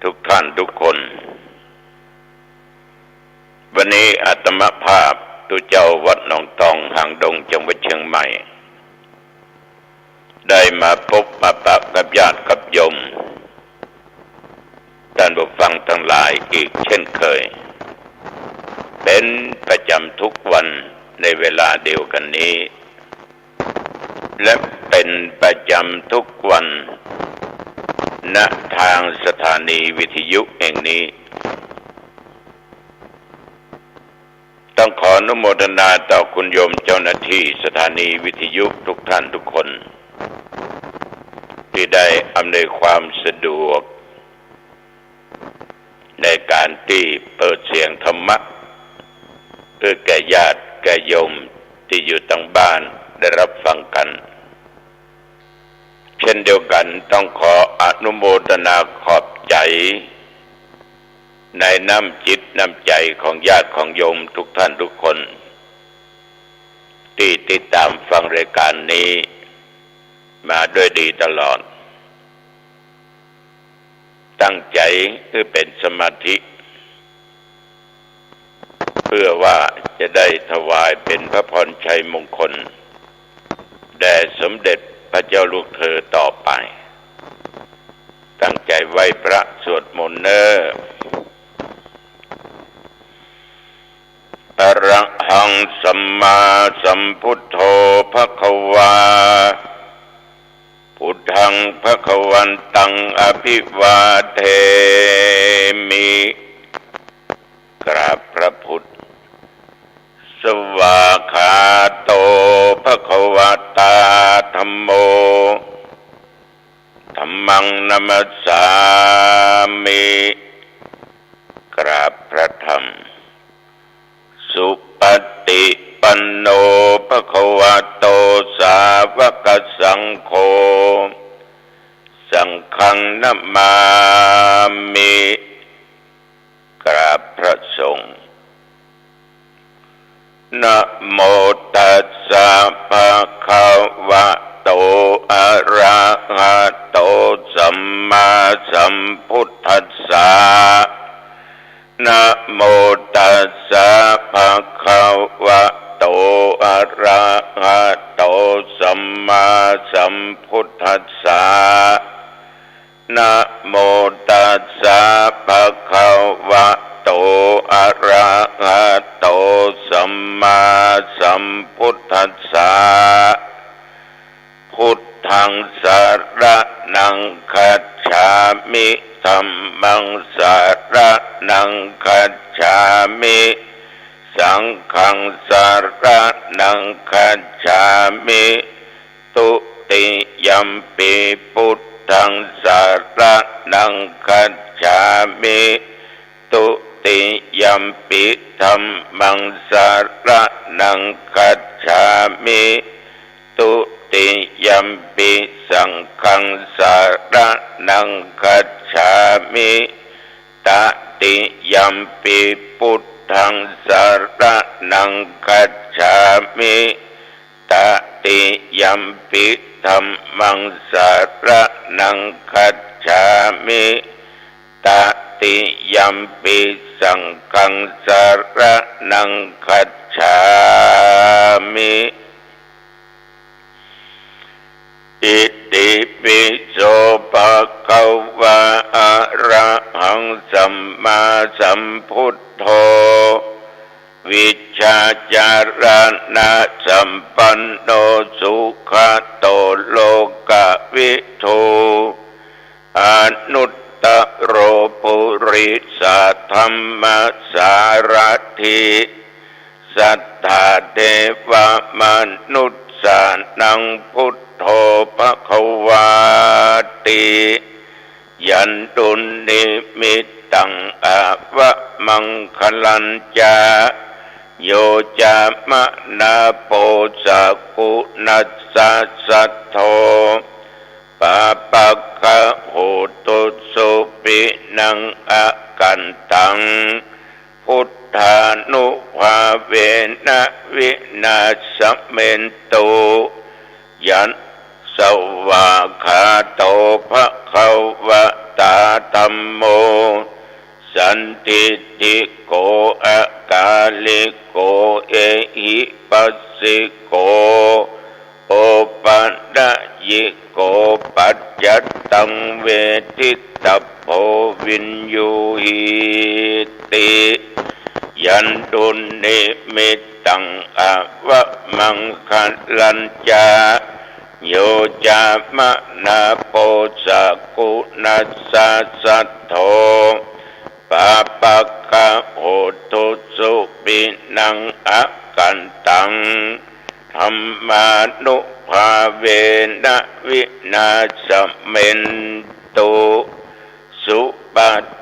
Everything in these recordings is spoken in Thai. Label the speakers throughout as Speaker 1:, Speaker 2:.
Speaker 1: ทุกท่านทุกคนวันนี้อาตมาภาพตุเจ้าวัดหนองตองหางดงจังหวัดเชียงใหม่ได้มาพบมาปะกับญาติกับโยมท่านผู้ฟังทั้งหลายอีกเช่นเคยเป็นประจำทุกวันในเวลาเดียวกันนี้และเป็นประจำทุกวันณทางสถานีวิทยุแห่งนี้ต้องขออนุโมทนาต่อคุณโยมเจ้าหน้าที่สถานีวิทยุทุกท่านทุกคนที่ได้อำนวยความสะดวกในการที่เปิดเสียงธรรมะเพื่อแก่ญาติแก่โยมที่อยู่ทางบ้านได้รับฟังกันเช่นเดียวกันต้องขออนุโมทนาขอบใจในน้ำจิตน้ำใจของญาติของโยมทุกท่านทุกคนที่ติดตามฟังรายการนี้มาด้วยดีตลอดตั้งใจเพื่อเป็นสมาธิเพื่อว่าจะได้ถวายเป็นพระพรชัยมงคลแด่สมเด็จพระเจ้าลูกเธอต่อไปตั้งใจไหว้พระสวดมนต์เนออะระหังสัมมาสัมพุทโธภควาพุทธังภควันตังอภิวาเทมิกราบพระพุทธสวากขาโตภควตาธัมโมธัมมังนัมสสามิกราบพระธรรมสุปฏิปันโนภควโตสาวกสังโฆสังฆังนัมมามิกราบพระสงฆ์นะโมตัสสะภะคะวะโตอะระหะโตสัมมาสัมพุทธัสสะนะโมตัสสะภะคะวะโตอะระหะโตสัมมาสัมพุทธัสสะนะโมตัสสะภะคะวะโตอะระหะโตสัมมาสัมพุทธัสสะพุทธังสรณังคัจฉามิธัมมังสรณังคัจฉามิสังฆังสรณังคัจฉามิตุติยัมปิพุทธังสรณังคัจฉามิตุติยัมปิธัมมังสรณังคัจฉามิตุติยัมปิสังฆังสรณังคัจฉามิตติยัมปิพุทธังสรณังคัจฉามิตติยัมปิธัมมังสรณังคัจฉามิตติยัมปิสังฆังสรณังคัจฉามิอิติปิโสภะคะวะอะระหังสัมมาสัมพุทโธวิชชาจารณะสัมปันโนสุขโตโลกวิทูอนุตตโรปุริสธรรมสารถิสัทธาเทวมนุษย์สานังพุทโธภควาติยันตุนิมิตตังอวะมังคลัญจาโยจามะนาโปสะกุนัสสะสัทโธปะปะคะโหตุสุปินังอะกันตังพุทธานุภาเวนะวินาศเมนตุยันส สวากขาโตภะคะวะตาธัมโมสันทิติโกอะกาลิโกเอหิปัสสิโกโอปัฏฐยิโกปัจจัตตังเวทิตาโพวินยูหิติยันตุนิมิตตังอะวะมังคะลัญจาโยจามะนาโปสะกุนัสสะสัทโธปะปะกะโหตุสุปินังอะกันตังธัมมานุภาเวนะวินาศเมนตุสุป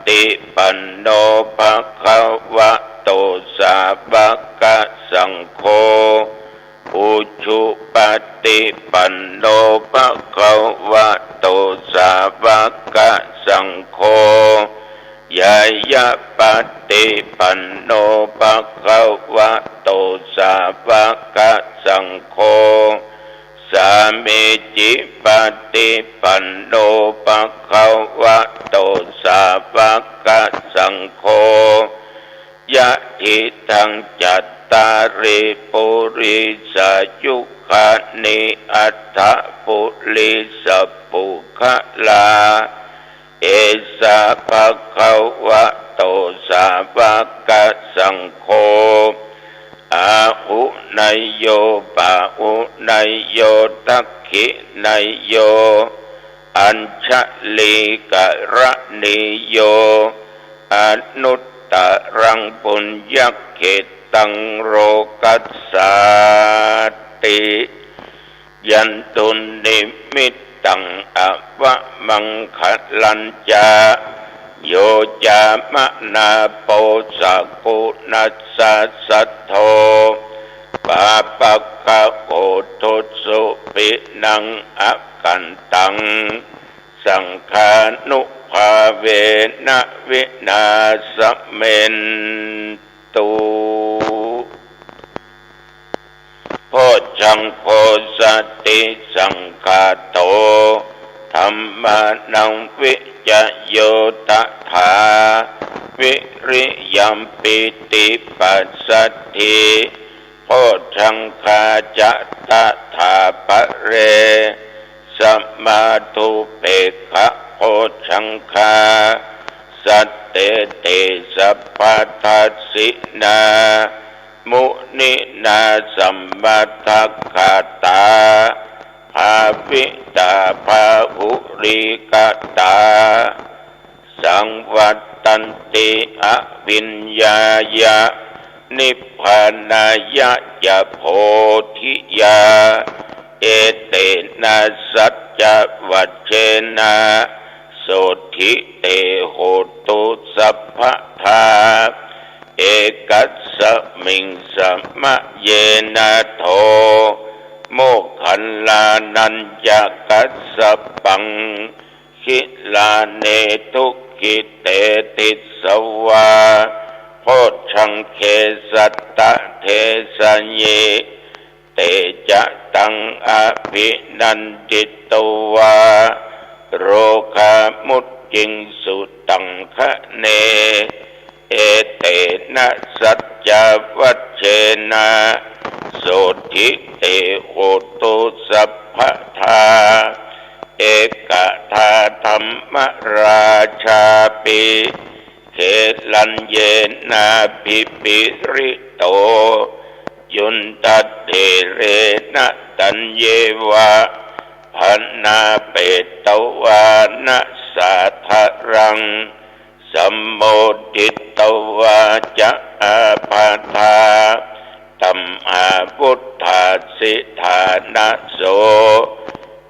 Speaker 1: ฏิปันโนภะคะวะโตสาวกสังโฆอุชุปฏิปันโนภะคะวะโตสาวกสังโฆยายะปฏิปันโนภะคะวะโตสาวกสังโฆสามิจิปฏิปันโนภะคะวะโตสาวกสังโฆยะทิทังจัตตาริปุริสายุคานิอัตถปุริสปุคลาเอสะภะคะวะโตสาวกสังโฆอาหุนายโยปะหุนายโยทักขินายโยอัญชลีกะระนิโยอนุตตรังปุญญเขตังโรกัสสาติยันตุนิมิตตังอวะมังคะลัญจาโยจามะนาโปสะกุนัสสะสัทโธปะปะกะโหตุสุปินังอะกันตังสังฆานุภาเวนะวินาศเมนตุโพชังโคสติสังฆาโตธัมมานังวิจโยตถาวิริยัมปิติปัสสัทธิโพชังคาจะตถาปะเรสัมมาทุเปกขะโพชังคาสัตเตเตสัพพทัสสินามุนินาสัมมาทัคคาตาภาวิตาภาหุริกตาสังวัตตันติอวิญญายะนิพพานายะยะโพธิยาเอเตนะสัจจวัชเชนะโสธิเตโหตุสัพพทาเอกัสสมิงสัมมะเยนะโทโมคคัลลานัญญกัสสปังขิลาเนทุกิเตติสวาโพชังเคสัตตะเทสัญเยเตจะตังอภินันติตวาโรคามุตจิงสุตังคะเนเอเตนะสัจจวัชเชนะโสธิเตโหตุสัพพทาเอกทาธัมมราชาปิเขลัญเยนะภิปิริโตยุนตัตเถเรนะตัญเยวะพันนาเปตวานะสาทะรังสัมโมทิตวาจะอาภาธาตัมหาพุทธาสิธานะโส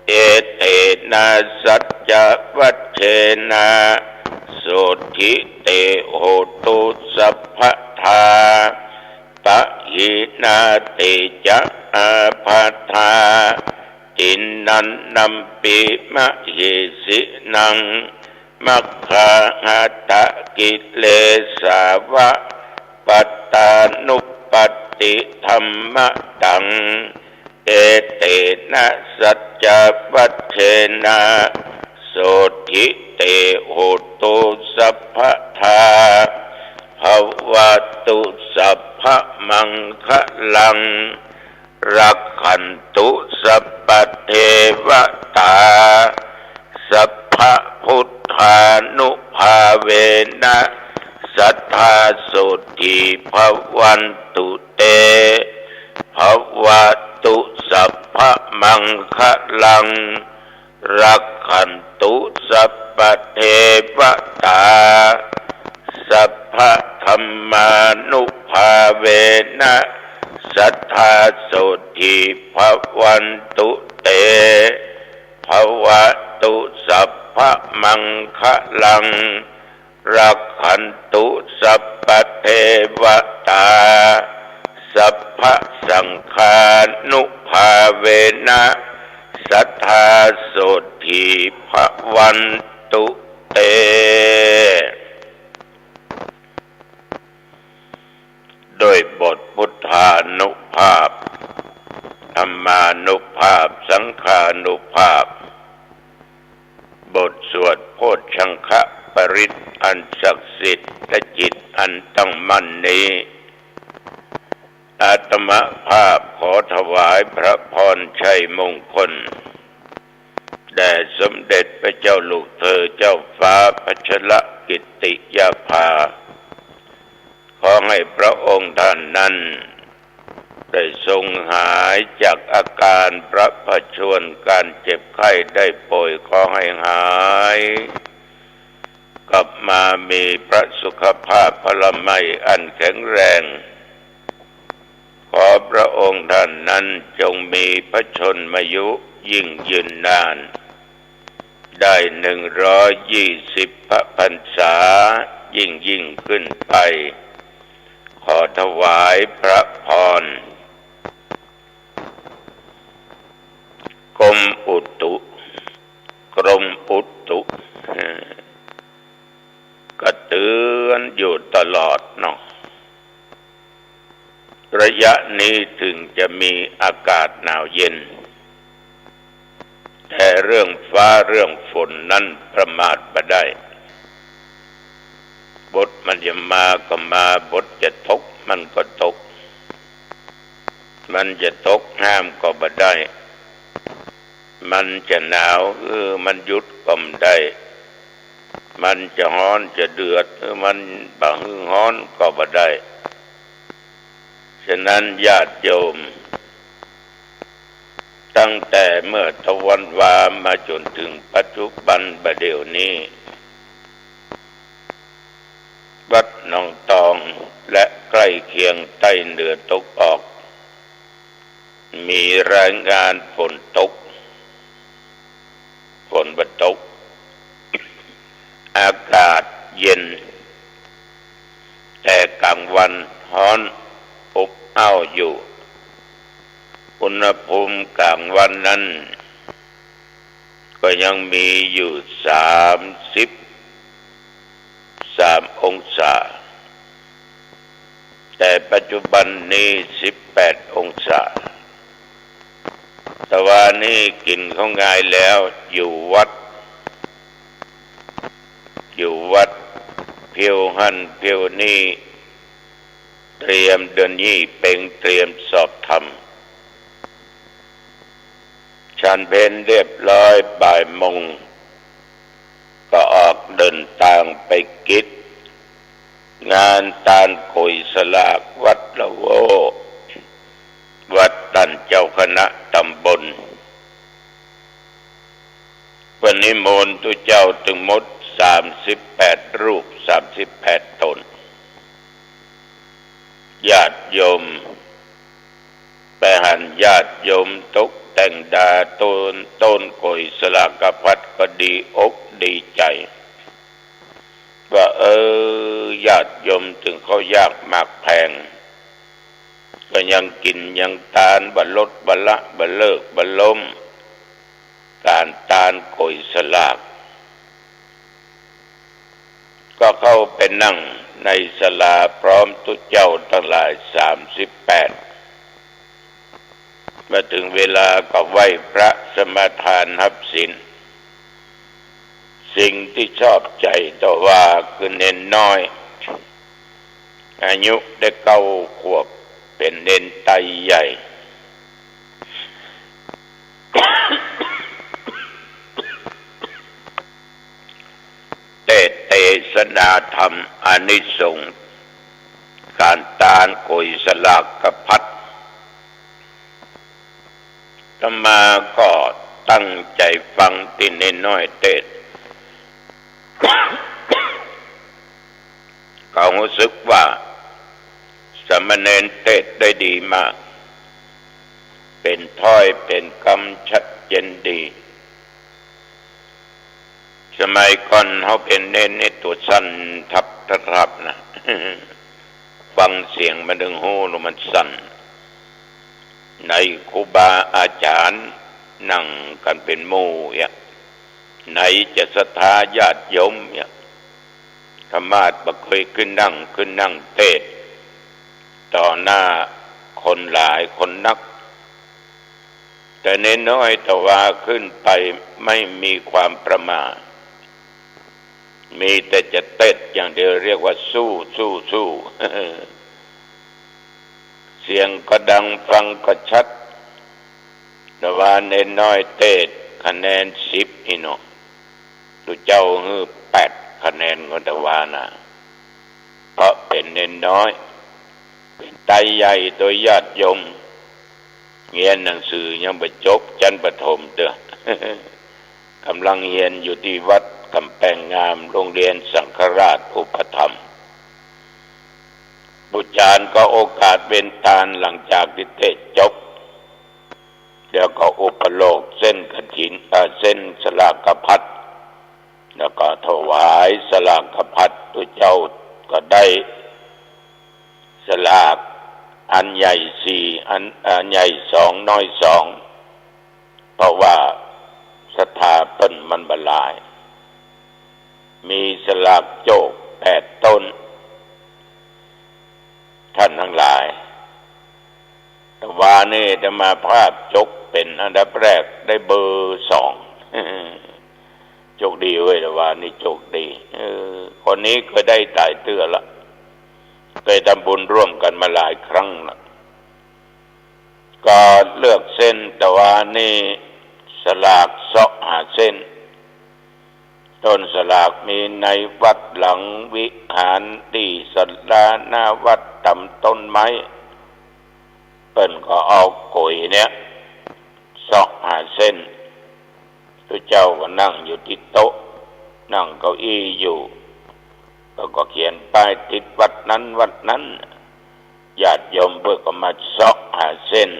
Speaker 1: เอเตนะสัจจวัชเชนะโสธิเตโหตุสัพพทาปะหินาติจะอาภาธาตินันนัมปิมะหิสินังมัคคาหัตถกิเลสาวะปัตตานุปติธรรมตังเอเตนะสัจจ จวัฏเทนะโสทิเตโหตุสัพพทาภวตุสัพพมังคะลังรักขันตุสัพพเทวตาสัพพพุทธานุภาเวนะสัทธาโสติภวันตุเตภวตุสัพพมังคะลังรักขันตุสัพพเทวตาสัพพธัมมานุภาเวนะสัทธาโสติภวันตุเตภวตุสัพพมังคะลังรักขันตุสัพพเทวตาสัพพสังฆานุภาเวนะสัทธาโสติภวันตุเตโดยบทพุทธานุภาพธัมมานุภาพสังฆานุภาพบทสวดโพชฌังคปริตอันศักดิ์สิทธิ์และจิตอันตั้งมั่นนี้อาตมภาพขอถวายพระพรชัยมงคลแด่สมเด็จพระเจ้าลูกเธอเจ้าฟ้าพัชรกิติยาภาขอให้พระองค์ท่านนั้นได้ทรงหายจากอาการพระประชวรการเจ็บไข้ได้ป่วยขอให้หายกลับมามีพระสุขภาพพลามัยอันแข็งแรงขอพระองค์ท่านนั้นจงมีพระชนมายุยิ่งยืนนานได้120 พระพรรษายิ่งขึ้นไปขอถวายพระพรกรมอุตุก็เตือนอยู่ตลอดเนาะระยะนี้ถึงจะมีอากาศหนาวเย็นแต่เรื่องฟ้าเรื่องฝนนั้นประมาทบ่ได้บทมันจะมาก็มาบทจะตกมันก็ตกมันจะตกห้ามก็บ่ได้มันจะหนาวมันหยุดก็ไม่ได้มันจะร้อนจะเดือดมันบ่ร้อนก็บ่ได้ฉะนั้นญาติโยมตั้งแต่เมื่อตะวันวามาจนถึงปัจจุบันบัดเดี๋ยวนี้วัดหนองตองและใกล้เคียงใต้เหนือตกออกมีรายงานฝนตกอากาศเย็นแต่กลางวันร้อนอบอ้าวอยู่อุณหภูมิกลางวันนั้นก็ยังมีอยู่33 องศาแต่ปัจจุบันนี้18 องศาแต่ว่านี่กินเขาง่ายแล้วอยู่วัดเพียวหันเพียวนี่เตรียมเดือนยี่เป่งเตรียมสอบธรรมฉันเพลเรียบร้อยบ่ายโมงก็ออกเดินทางไปกิจงานตานโกยสลากวัดละโววัดตันเจ้าคณะตำบลวันนี้มนต์ตุเจ้าถึงหมด38 รูป38 ตนญาติโยมไปหันญาติโยมตกแต่งดาต้นโกยสลากพัดก็ดีอกดีใจว่าญาติโยมถึงเขายากมากแพงก็ยังกินยังทานบัลลดบัลละบัลเลิกบัลล้มการทานโกยสลากก็เข้าไปนั่งในศาลาพร้อมทุกเจ้าทั้งหลาย38 มาถึงเวลาก็ไหว้พระสมาทานนับศีลสิ่งที่ชอบใจต่อว่าคือเนนน้อยอายุได้9 ขวบเป็นเนนไตใหญ่ เทศนาธรรมอานิสงส์การตานโกยสลากกพัดธรรมาก็ตั้งใจฟังที่เนนน้อยเทศเขารู้สึกว่าสามเณรเทศได้ดีมากเป็นถ้อยเป็นคำชัดเจนดีสมัยก่อนเขาเป็นเน้นในตัวสั้นทับนะ ฟังเสียงมันดึงหูแล้วมันสั่นในครูบาอาจารย์นั่งกันเป็นหมู่อย่างไหนจะศรัทธาญาติโยมอย่างธรรมาสบ่เคยขึ้นนั่งเทศต่อหน้าคนหลายคนนักแต่เน้นน้อยแต่ว่าขึ้นไปไม่มีความประมาทมีแต่จะเต้นอย่างเดียวเรียกว่าสู้ เสียงก็ดังฟังก็ชัดแต่ว่าเน้นน้อยเต้นคะแนน10นี่เนาะตัวเจ้าฮือ8 คะแนนก็แต่ว่านะเพราะเป็นเน้นน้อยเป็นไตใหญ่ตัวญาติโยมเรียนหนังสือยังไม่จบชั้นประถมเด้อกำลังเรียนอยู่ที่วัดกำแพงงามโรงเรียนสังฆราชอุปถัมภ์บุจารก็โอกาสเป็นทานหลังจากที่เทศจบเดี๋ยวก็อุปโลกเส้นกฐินเส้นสลากพัดแล้วก็ถวายสลากพัดตัวเจ้าก็ได้สลากอันใหญ่4อันใหญ่2น้อย2เพราะว่าศรัทธาเปิ้นมันบลายมีสลากโจก8 ต้นท่านทั้งหลายแต่ว่านี่จะมาภาพจกเป็นอันดับแรกได้เบอร์2โชคดีเว้ยแต่ว่านี่โชคดีคนนี้ก็ได้ตายเตื้อละเคยทำบุญร่วมกันมาหลายครั้งละก็เลือกเส้นแต่ว่านี่สลากเสาะหาเส้นต้นสลากมีในวัดหลังวิหารที่ศาลาหน้าวัดตำต้นไม้เปิ้นก็เอาโกยเนี่ยเสาะหาเส้นตัวเจ้าก็นั่งอยู่ที่โต๊ะนั่งเก้าอี้อยู่แล้วก็เขียนป้ายติดวัดนั้นญาติโยมเพื่อก็มาเสาะหาเส้น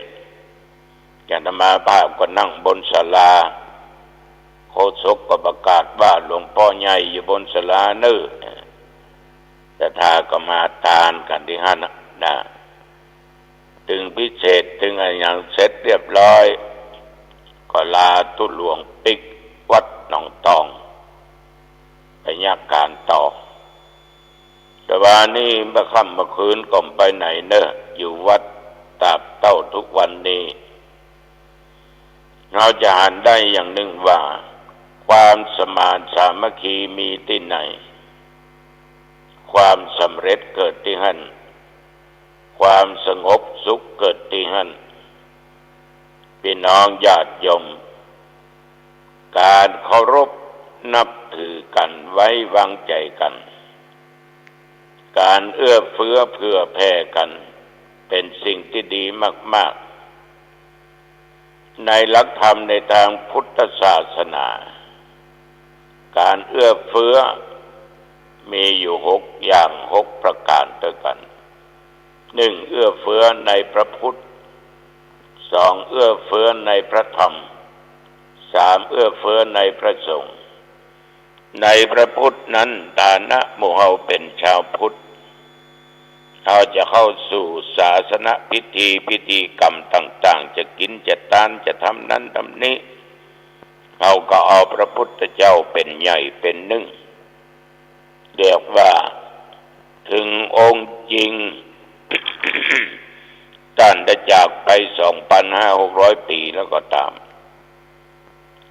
Speaker 1: อาตมาภาพก็นั่งบนศาลาโฆษกก็ประกาศว่าหลวงพ่อใหญ่อยู่บนศาลาเน้อแต่ทาก็มาทานกันที่นั่นนะถึงพิเศษถึงอะไรอย่างเสร็จเรียบร้อยก็ลาตุหลวงปิกวัดหนองตองไปยักการต่อแต่ว่านี่เมื่อค่ำเมื่อคืนก็ไปไหนเนอะอยู่วัดตาบเต้าทุกวันนี้เราจะอ่านได้อย่างหนึ่งว่าความสมานสามัคคีมีที่ไหนความสำเร็จเกิดที่นั่นความสงบสุขเกิดที่นั่นพี่น้องญาติโยมการเคารพนับถือกันไว้วางใจกันการเอื้อเฟื้อเผื่อแผ่กันเป็นสิ่งที่ดีมากๆในหลักธรรมในทางพุทธศาสนาการเอื้อเฟื้อมีอยู่6 อย่าง6 ประการด้วยกัน 1. เอื้อเฟื้อในพระพุทธ 2. เอื้อเฟื้อในพระธรรม 3. เอื้อเฟื้อในพระสงฆ์ในพระพุทธนั้นฐานะหมู่เฮาเป็นชาวพุทธเราจะเข้าสู่ศาสนพิธีกรรมต่างๆจะกินจะทานจะทำนั้นทำนี้เราก็เอาพระพุทธเจ้าเป็นใหญ่เป็นหนึ่งเรียกว่าถึงองค์จริง ท่านได้จากไป 500-600 ปีแล้วก็ตาม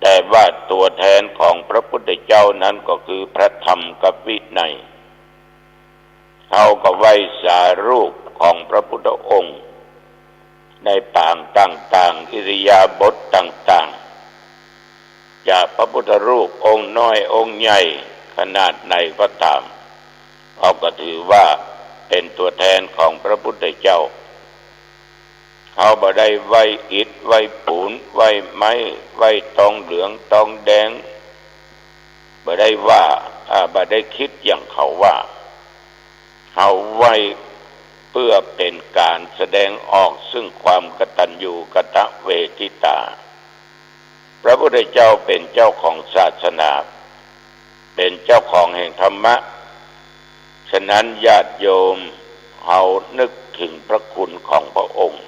Speaker 1: แต่ว่าตัวแทนของพระพุทธเจ้านั้นก็คือพระธรรมกับวินัยเขาก็ไว้สารูปของพระพุทธองค์ในปางต่างๆอิริยาบถต่างๆจากพระพุทธรูปองค์น้อยองค์ใหญ่ขนาดไหนก็ตามเขาก็ถือว่าเป็นตัวแทนของพระพุทธเจ้าเขาบ่ได้ไว้อิฐไว้ปูนไว้ไม้ไว้ทองเหลืองทองแดงบ่ได้ว่าบ่ได้คิดอย่างเขาว่าเขาไว้เพื่อเป็นการแสดงออกซึ่งความกตัญญูกตเวทิตาพระพุทธเจ้าเป็นเจ้าของศาสนาเป็นเจ้าของแห่งธรรมะฉะนั้นญาติโยมเขานึกถึงพระคุณของพระองค์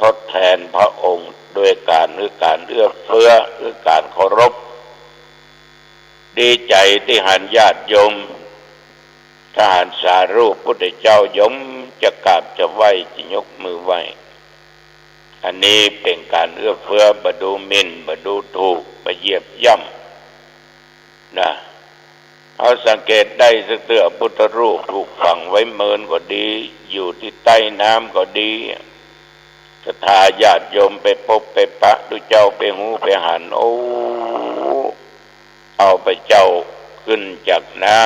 Speaker 1: ทดแทนพระองค์ด้วยการเอื้อเฟื้อหรือการเคารพดีใจที่หันญาติโยมถ้าหันสารูปพุทธเจ้ายมจะกราบจะไหว้จะยกมือไหว้อันนี้เป็นการเอื้อเฟื้อบ่ดูหมิ่นบ่ดูถูกบ่เหยียบย่ำนะเอาสังเกตได้สักเตื้อพุทธรูปถูกฝังไว้เมินก็ดีอยู่ที่ใต้น้ำก็ดีศรัทธาญาติโยมไปพบไปปะดูเจ้าไปหูไปหันโอ้เอาไปเจ้าขึ้นจากน้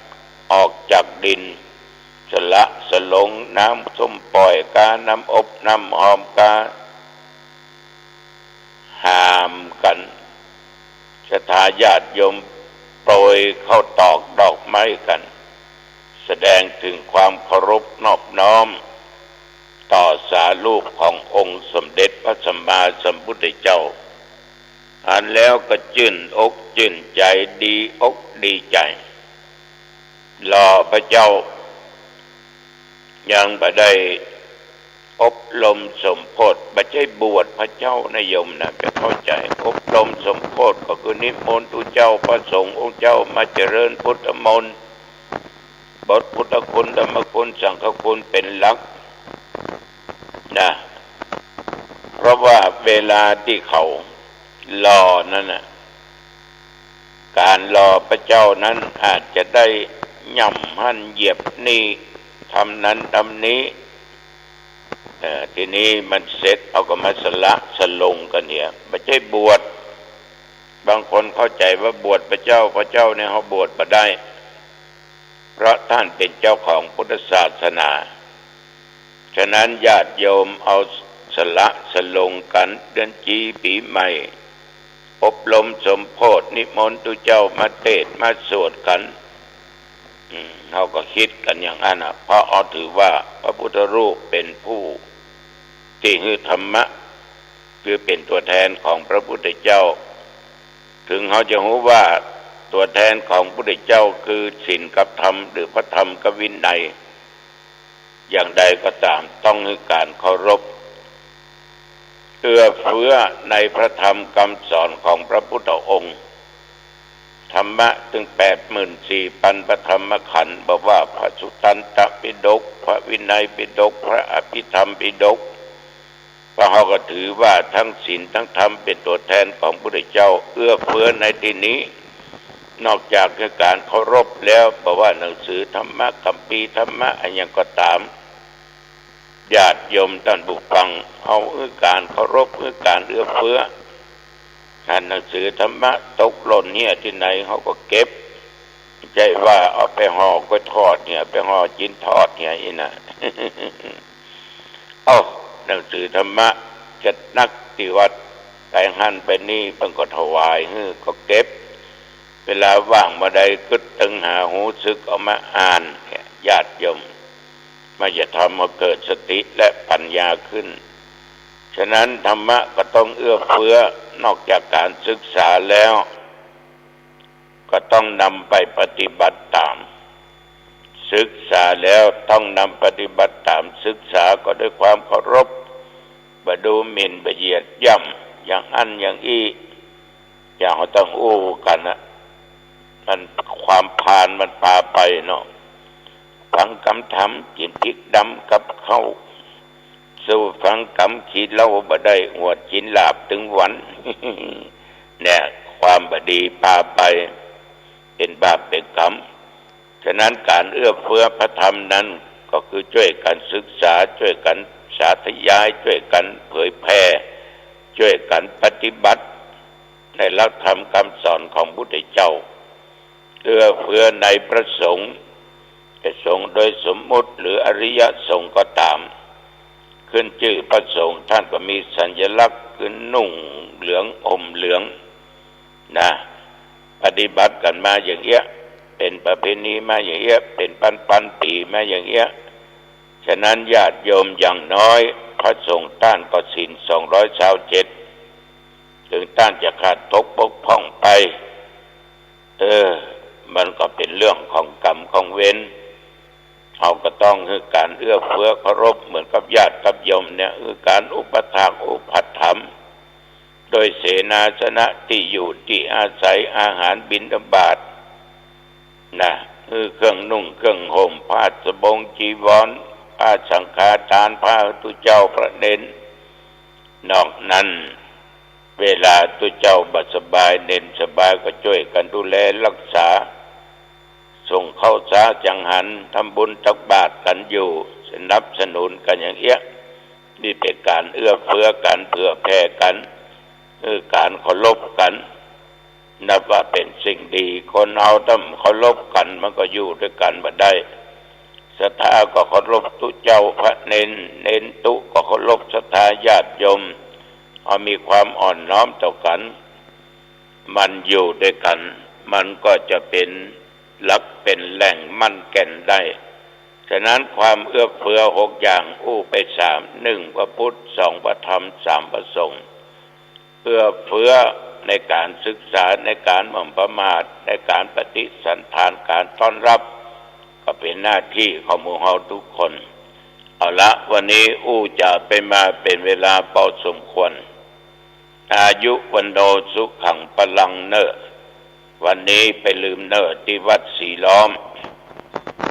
Speaker 1: ำออกจากดินสละสลงน้ำส้มปล่อยกาน้ำอบน้ำหอมกาหามกันศรัทธาญาติโยมโปรยเข้าตอกดอกไม้กันแสดงถึงความเคารพนอบน้อมต่อสารูปขององค์สมเด็จพระสัมมาสัมพุทธเจ้าอ่านแล้วก็ชื่นอกชื่นใจดีอกดีใจรอพระเจ้ายังบ่ได้อบรมสมโภชบ่ใช่บวชพระเจ้านิยมนะไปเข้าใจอบรมสมโภชก็คือนิมนต์เจ้าพระสงฆ์องค์เจ้ามาเจริญพุทธมนต์บทพุทธคุณธรรมคุณสังฆคุณเป็นหลักนะเพราะว่าเวลาที่เขารอนั้นน่ะการรอพระเจ้านั้นอาจจะได้ย่ำหั่นเหยียบนี่ทำนั้นทำนี้ทีนี้มันเสร็จเอาก็มาสละสลงกันเนี่ยไม่ใช่บวชบางคนเข้าใจว่าบวชพระเจ้าเนี่ยเขาบวชมาได้เพราะท่านเป็นเจ้าของพุทธศาสนาฉะนั้นญาติโยมเอาสละสลงกันเดือนจีปีใหม่อบรมสมโภชนิมนต์เจ้ามาเทศน์มาสวดกันเขาก็คิดกันอย่างนั้นเพราะเขาถือว่าพระพุทธรูปเป็นผู้ที่คือธรรมะคือเป็นตัวแทนของพระพุทธเจ้าถึงเขาจะรู้ว่าตัวแทนของพระพุทธเจ้าคือศีลกับธรรมหรือพระธรรมกับวินัยอย่างใดก็ตามต้องมีการเคารพเอื้อเฟื้อในพระธรรมคำสอนของพระพุทธองค์ธรรมะถึง 84,000 พระธรรมขันธ์บอกว่าพระสุตตันตปิฎกพระวินัยปิฎกพระอภิธรรมปิฎกพระเขาก็ถือว่าทั้งศีลทั้งธรรมเป็นตัวแทนของพระพุทธเจ้าเอื้อเฟื้อในที่นี้นอกจากการเคารพแล้วบอกว่าหนังสือธรรมะคัมภีร์ธรรมะอะไรอย่างก็ตามญาติโยมท่านผู้ฟังเอาการเคารพการเอื้อเฟื้ออ่านหนังสือธรรมะตกหล่นเนี่ยที่ไหนเขาก็เก็บใจว่าเอาไปห่อก็ทอดเนี่ยไปห่อจิ้นทอดเนี่ยอีน่ะ หนังสือธรรมะจัดนักที่วัดไปหั่นไปนี่เพิ่งก็ถวายก็เก็บเวลาว่างมาใดก็ตึงหาหูซึกเอามาอ่านญาติโยมมาจะทำให้เกิดสติและปัญญาขึ้นฉะนั้นธรรมะก็ต้องเอื้อเฟื้อนอกจากการศึกษาแล้วก็ต้องนำไปปฏิบัติตามศึกษาแล้วต้องนำปฏิบัติตามศึกษาก็ด้วยความเคารพบ่ดูหมิ่นบ่เหยียดย่ำอย่างอันอย่างอี้อย่างเราต้องอู้กันนะมันความพานมันพาไปเนาะฟังคำธรรมกินพริกดำกับข้าว สู้ฟังกำขีดเล่าบ่ได้อวดกินลาบถึงวัน เนี่ยความบดีพาไปเป็นบาปเป็นกรรมฉะนั้นการเอื้อเฟื้อพระธรรมนั้นก็คือช่วยกันศึกษาช่วยกันสาธยายช่วยกันเผยแพร่ช่วยกันปฏิบัติในหลักธรรมคำสอนของพุทธเจ้าเอื้อเฟื้อในพระสงฆ์จะสงฆ์โดยสมมุติหรืออริยสงฆ์ก็ตามขึ้นชื่อพระสงฆ์ท่านก็มีสัญลักษณ์คือนุ่งเหลืองห่มเหลืองนะปฏิบัติกันมาอย่างเงี้ยเป็นประเพณีมาอย่างเงี้ยเป็นปันปีมาอย่างเงี้ยฉะนั้นญาติโยมอย่างน้อยพระสงฆ์ท่านก็ศีล227ถึงท่านจะขาดตกบกพร่องไปมันก็เป็นเรื่องของกรรมของเวรเราก็ต้องคือการเอื้อเฟื้อเคารพเหมือนกับญาติกับโยมเนี่ยคือการอุปถากอุปัฏฐัมภ์โดยเสนาสนะที่อยู่ที่อาศัยอาหารบิณฑบาตนะคือเครื่องนุ่งเครื่องห่มผ้าสบงจีวรผ้าสังฆาทานผ้าตุเจ้าพระเนนนอกนั้นเวลาตุเจ้าบ่สบายเน้นสบายก็ช่วยกันดูแลรักษาส่งเข้าสาจังหันทำบุญตักบาตรกันอยู่สนับสนุนกันอย่างเงี้ยนี่เป็นการเอื้อเฟื้อกันเผื่อแผ่กันคือการเคารพกันนับว่าเป็นสิ่งดีคนเอาถ้าเคารพกันมันก็อยู่ด้วยกันมาได้ศรัทธาก็เคารพตุเจ้าพระเนนตุก็เคารพศรัทธาญาติโยมมีความอ่อนน้อมต่อกันมันอยู่ด้วยกันมันก็จะเป็นหลักเป็นแหล่งมั่นแก่นได้ฉะนั้นความเอื้อเฟื้อ6อย่างอู้ไป3 1พระพุทธ2พระธรรม3พระสงฆ์เอื้อเฟื้อในการศึกษาในการบ่มประมาทในการปฏิสันทานการต้อนรับก็เป็นหน้าที่ของหมู่เฮาทุกคนเอาละวันนี้อู้จะไปมาเป็นเวลาพอสมควรอายุวันโนสุขังพลังเนอวันนี้ไปลืมเนอที่วัดสีล้อม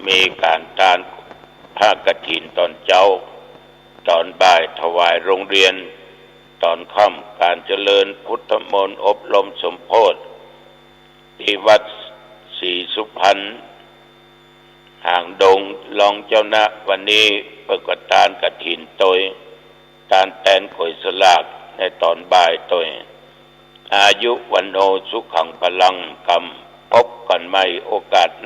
Speaker 1: มีการทานผ้ากฐินตอนเช้าตอนบ่ายถวายโรงเรียนตอนค่ำการเจริญพุทธมนต์อบรมสมโภชที่วัดศรีสุพรรณห่างดงรองเจ้านะวันนี้ประกาศทานกฐินโดยทานแตนกล้วยสลากในตอนบ่ายตัวอายุวันโนสุขังพลังกรรมพบกันใหม่โอกาสหน้า